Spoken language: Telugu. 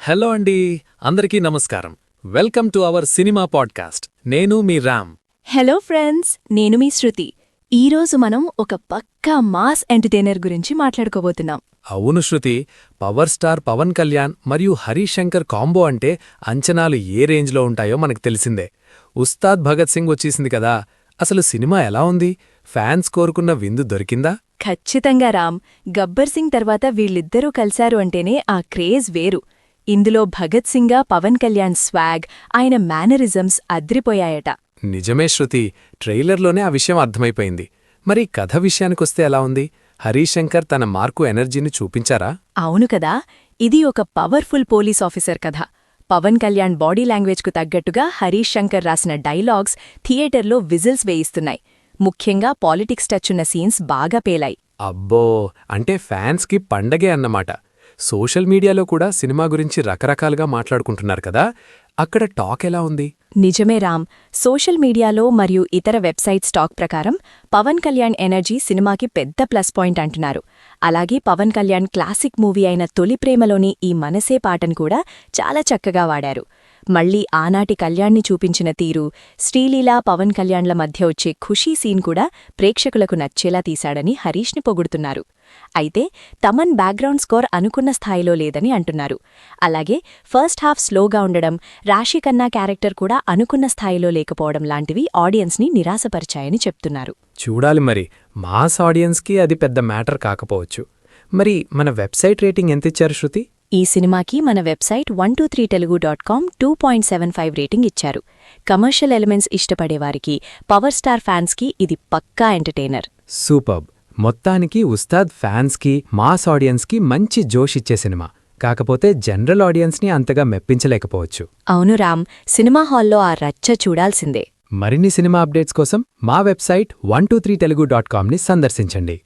హలో అండి, అందరికీ నమస్కారం. Welcome to our cinema podcast. నేను మీ రామ్. హలో ఫ్రెండ్స్, నేను మీ శృతి. ఈరోజు మనం ఒక పక్కా మాస్ ఎంటర్టైనర్ గురించి మాట్లాడుకోబోతున్నాం. అవును శృతి, పవర్ స్టార్ పవన్ కళ్యాణ్ మరియు హరీష్ శంకర్ కాంబో అంటే అంచనాలు ఏ రేంజ్లో ఉంటాయో మనకు తెలిసిందే. ఉస్తాద్ భగత్ సింగ్ వచ్చేసింది కదా. అసలు సినిమా ఎలా ఉంది? ఫ్యాన్స్ కోరుకున్న విందు దొరికిందా? ఖచ్చితంగా రామ్. గబ్బర్ సింగ్ తర్వాత వీళ్ళిద్దరూ కలిశారు అంటేనే ఆ క్రేజ్ వేరు. ఇందులో భగత్ సింగా పవన్ కళ్యాణ్ స్వాగ్, ఆయన మేనరిజమ్స్ అద్రిపోయాయట. నిజమే శృతి, ట్రైలర్లోనే ఆ విషయం అర్థమైపోయింది. మరి కథ విషయానికొస్తే ఎలా ఉంది? హరీష్ శంకర్ తన మార్కు ఎనర్జీని చూపించారా? అవును కదా, ఇది ఒక పవర్ఫుల్ పోలీస్ ఆఫీసర్ కథ. పవన్ కళ్యాణ్ బాడీ లాంగ్వేజ్కు తగ్గట్టుగా హరీష్ శంకర్ రాసిన డైలాగ్స్ థియేటర్లో విజిల్స్ వేయిస్తున్నాయి. ముఖ్యంగా పాలిటిక్స్ టచ్చున్న సీన్స్ బాగా పేలాయి. అబ్బో, అంటే ఫ్యాన్స్కి పండగే అన్నమాట. సోషల్ మీడియాలో కూడా సినిమా గురించి రకరకాలుగా మాట్లాడుకుంటున్నారు కదా. అక్కడ టాక్ ఎలా ఉంది? నిజమే రామ్. సోషల్ మీడియాలో మరియు ఇతర వెబ్సైట్స్ టాక్ ప్రకారం పవన్ కళ్యాణ్ ఎనర్జీ సినిమాకి పెద్ద ప్లస్ పాయింట్ అంటున్నారు. అలాగే పవన్ కళ్యాణ్ క్లాసిక్ మూవీ అయిన తొలి ప్రేమలోని ఈ మనసే పాటను కూడా చాలా చక్కగా వాడారు. మళ్లీ ఆనాటి కళ్యాణ్ని చూపించిన తీరు, శ్రీలీలా పవన్ కళ్యాణ్ల మధ్య వచ్చే ఖుషీ సీన్ కూడా ప్రేక్షకులకు నచ్చేలా తీశాడని హరీష్ని పొగుడుతున్నారు. అయితే తమన్ బ్యాక్గ్రౌండ్ స్కోర్ అనుకున్న స్థాయిలో లేదని అంటున్నారు. అలాగే ఫస్ట్ హాఫ్ స్లోగా ఉండడం, రాశి ఖన్నా క్యారెక్టర్ కూడా అనుకున్న స్థాయిలో లేకపోవడం లాంటివి ఆడియన్స్ని నిరాశపరిచాయని చెప్తున్నారు. చూడాలి మరి. మాస్ ఆడియన్స్కి అది పెద్ద మ్యాటర్ కాకపోవచ్చు. మరి మన వెబ్సైట్ రేటింగ్ ఎంతిచ్చారు శృతి? ఈ సినిమాకి మన వెబ్సైట్ 123telugu.com 2.75 రేటింగ్ ఇచ్చారు. కమర్షియల్ ఎలిమెంట్స్ ఇష్టపడేవారికి, పవర్ స్టార్ ఫ్యాన్స్కి ఇది పక్కా ఎంటర్టైనర్. సూపర్బ్. మొత్తానికి ఉస్తాద్ ఫ్యాన్స్కి, మాస్ ఆడియన్స్కి మంచి జోష్ ఇచ్చే సినిమా. కాకపోతే జనరల్ ఆడియన్స్ని అంతగా మెప్పించలేకపోవచ్చు. అవును రామ్, సినిమా హాల్లో ఆ రచ్చ చూడాల్సిందే. మరిన్ని సినిమా అప్డేట్స్ కోసం మా వెబ్సైట్ 123telugu.comని సందర్శించండి.